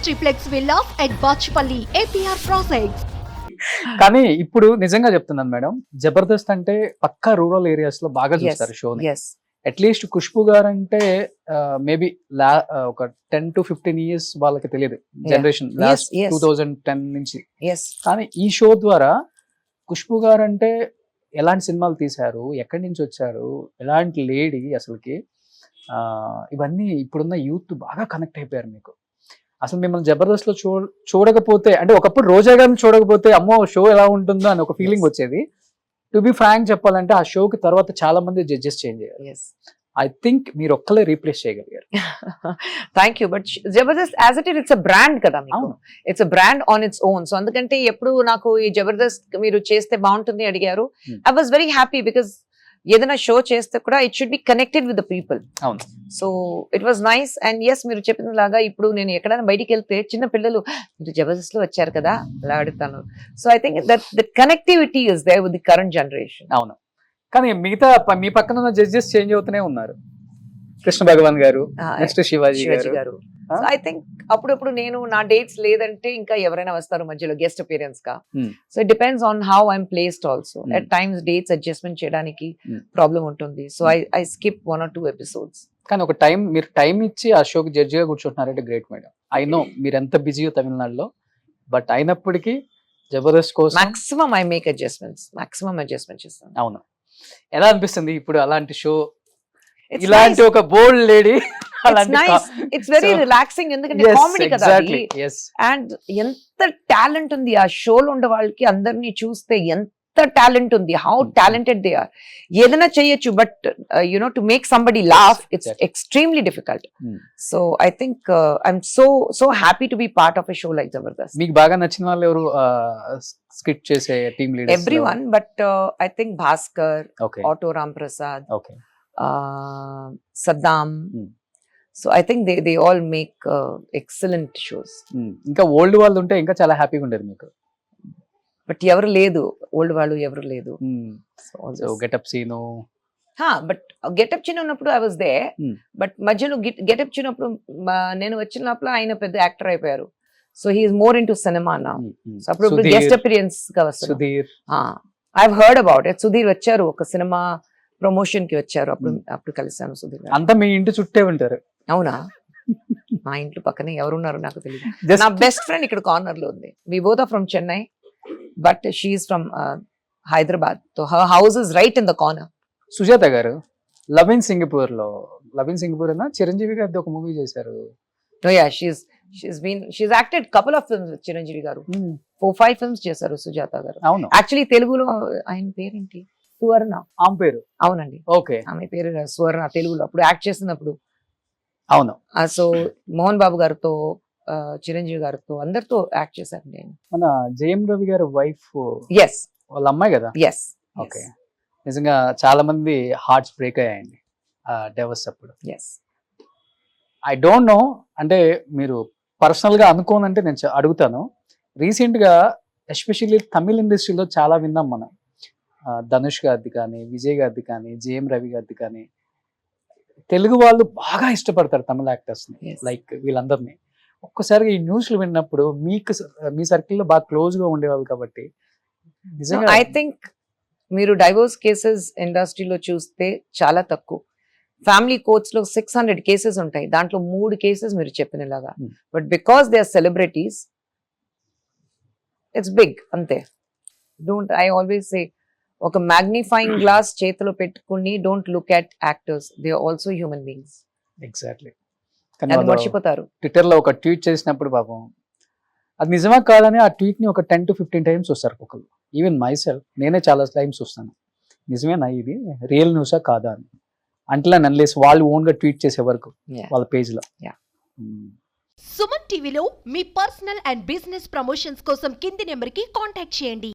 triplex villas at Bachpalli, APR Projects. కానీ ఇప్పుడు నిజంగా చెప్తున్నాను మేడం, జబర్దస్త్ అంటే పక్కా రూరల్ ఏరియాస్ లో బాగా చూస్తారు షోని. yes అట్లీస్ట్ ఖుష్బు గారు అంటే మేబీ ఒక 10 to 15 ఇయర్స్ వాళ్ళకి తెలియదు జనరేషన్, లాస్ట్ yes. 2010 నుంచి. yes కానీ ఈ షో ద్వారా ఖుష్బు గారు అంటే ఎలాంటి సినిమాలు తీశారు, ఎక్కడి నుంచి వచ్చారు, ఎలాంటి లేడీ అసలుకి, ఇవన్నీ ఇప్పుడున్న యూత్ బాగా కనెక్ట్ అయిపోయారు మీకు. అసలు మిమ్మల్ని జబర్దస్త్ లో చూడకపోతే, అంటే ఒకప్పుడు రోజా గారిని చూడకపోతే అమ్మో షో ఎలా ఉంటుందో అని ఒక ఫీలింగ్ వచ్చేది. టు బి ఫ్రాంక్ చెప్పాలంటే ఆ షోకి తర్వాత చాలా మంది జడ్జెస్ చేంజ్ అయ్యారు. yes ఐ థింక్ మీరు ఒక్కలే రీప్లేస్ చేయగలిగారు. thank you but Jabardasth as it is it's a brand కదా మీకు. అవును. it's a brand on its own. So అందుకంటే ఎప్పుడు నాకు ఈ జబర్దస్త్ మీరు చేస్తే బాగుంటుంది అడిగారు. I was very happy because ఏదైనా షో చేస్తే కూడా it should be connected with the people. అవును. So it was nice and yes మీరు చెప్పిన లాగా ఇప్పుడు నేను ఎక్కడైనా బయటికి వెళ్తే చిన్న పిల్లలు మీరు జబర్దస్త్ లో వచ్చారు కదా అలా అడుగుతాను. So I think that connectivity is there with the current generation. అవును. కానీ మిగతా మీ పక్కన ఉన్న జడ్జెస్ చేంజ్ అవుతూనే ఉన్నారు. కృష్ణ భగవాన్ గారు, నెక్స్ట్ శివాజీ గారు. ఐ థింక్ అప్పుడప్పుడు నేను నా డేట్స్ లేదంటే ఇంకా ఎవరైనా వస్తారు మధ్యలో గెస్ట్ అపియరెన్స్ గా. So it depends on how I'm placed also. At times dates adjustment చేయడానికి ప్రాబ్లం ఉంటుంది. So I skip 1 or 2 episodes. కానీ ఒక మీరు టైం ఇచ్చి ఆ షోకి జడ్జిగా కూర్చుంటున్నారంటే గ్రేట్ మేడం. ఐ నో మీరు ఎంత బిజీయో తమిళనాడులో, బట్ అయినప్పటికీ జబర్దస్త్ కోసం మాక్సిమం ఐ మేక్ అడ్జస్ట్మెంట్ చేస్తాను. అవును. ఎలా అనిపిస్తుంది ఇప్పుడు అలాంటి షో, ఇలాంటి ఒక బోల్డ్ లేడీ? ఇట్స్ వెరీ రిలాక్సింగ్ ఎందుకంటే కామెడీ కదా అది. అండ్ ఎంత టాలెంట్ ఉంది ఆ షోలో ఉండే వాళ్ళకి, అందరినీ చూస్తే ఎంత టాలెంట్ ఉంది, హౌ టాలెంటెడ్ దే ఆర్. ఏదైనా చేయొచ్చు but you know to make somebody laugh it's extremely difficult. So I think I'm so happy to be part of a show like Jabardasth. మీకు బాగా నచ్చిన వాళ్ళు ఎవరు స్కిట్ చేసే team leaders? Everyone, but I think Bhaskar, auto Ram Prasad, Saddam. So I think they all make excellent shows. ఇంకా old వాళ్ళు ఉంటే ఇంకా చాలా హ్యాపీగా ఉండేది మీకు. బట్ ఎవరు లేదు, ఓల్డ్ వాళ్ళు ఎవరు లేదు. So getup Seenu, but getup చిన్న ఉన్నప్పుడు ఐ వాజ్ దే. బట్ మధ్యలో గెటప్ చిన్నప్పుడు నేను వచ్చిన లోపల ఆయన పెద్ద యాక్టర్ అయిపోయారు. So he's more in to cinema నా. సో అప్పుడు గెస్ట్ అపియరెన్స్ గా వస్తారు. Sudheer, I have heard about it. Sudheer వచ్చారు ఒక సినిమా ప్రమోషన్ కి వచ్చారు, అప్పుడు కలిసాను సుధీర్. అంతా మీ ఇంటి చుట్టే ఉంటారు. అవునా? మా ఇంట్లో పక్కనే ఎవరున్నారు నాకు తెలియదు. నా బెస్ట్ ఫ్రెండ్ ఇక్కడ కార్నర్ లో ఉంది. We both are from Chennai but she's from Hyderabad. So her house is right in the corner. Sujatha గారు లవ్ ఇన్ సింగపూర్ అన్న చిరంజీవి గారి ఒక మూవీ చేశారు. she's acted couple of films with Chiranjeevi గారు. 4-5 films చేశారు సుజాత గారు. అవును. యాక్చువల్లీ తెలుగులో ఆయన పేరేంటి? సువర్ణ. ఆమె పేరు? అవునండి. ఓకే. ఆమె పేరు సువర్ణ. తెలుగులో అప్పుడు యాక్ట్ చేసినప్పుడు. అవును. సో మోహన్ బాబు గారితో, చిరంజీవి గారితో అందరితో యాక్ట్ చేశారు నేను. మన జయం రవి గారి వైఫ్ వాళ్ళ అమ్మాయి కదా? ఓకే. నిజంగా చాలా మంది హార్ట్స్ బ్రేక్ అయ్యాయండి డైవర్స్ అప్పుడు. ఐ డోంట్ నో, అంటే మీరు పర్సనల్ గా అనుకోనంటే నేను అడుగుతాను. రీసెంట్ గా ఎస్పెషల్లీ తమిళ ఇండస్ట్రీలో చాలా విన్నాం మనం. ధనుష్ గారిది కానీ, విజయ్ గారిది కానీ, జేఎం రవి గారిది కానీ, తెలుగు వాళ్ళు బాగా ఇష్టపడతారు తమిళ యాక్టర్స్ ని, లైక్ వీళ్ళందరినీ. ఒక్కసారిగా ఈ న్యూస్లు విన్నప్పుడు మీ సర్కిల్లో బాగా క్లోజ్ గా ఉండేవాళ్ళు కాబట్టి నిజంగా ఐ థింక్ మీరు డైవోర్స్ కేసెస్ ఇండస్ట్రీలో చూస్తే చాలా తక్కువ. ఫ్యామిలీ కోర్ట్స్ లో 600 కేసెస్ ఉంటాయి, దాంట్లో 3 కేసెస్ మీరు చెప్పినలాగా. But because they are celebrities it's big అంతే. డోంట్, ఐ ఆల్వేస్ సే, ఒక మ్యాగ్నిఫైయింగ్ గ్లాస్ చేతిలో పెట్టుకుని don't look at actors, they are also human beings. Exactly. అది మర్చిపోతారు. ట్విట్టర్ లో ఒక ట్వీట్ చేసినప్పుడు పాపం అది నిజమా కాదని ఆ ట్వీట్ ని ఒక 10 to 15 టైమ్స్ చూస్తారు ఒకళ్ళు. ఈవెన్ మై సెల్ఫ్, నేనే చాలా టైమ్స్ చూస్తాను, నిజమేనా ఇది రియల్ న్యూసా కాదా అని. అంటే అన్లెస్ వాళ్ళు ఓన్ గా ట్వీట్ చేసే వరకు వాళ్ళ పేజ్ లో. సుమన్ టీవీలో మీ పర్సనల్ అండ్ బిజినెస్ ప్రమోషన్స్ కోసం కింది నెంబర్ కి కాంటాక్ట్ చేయండి.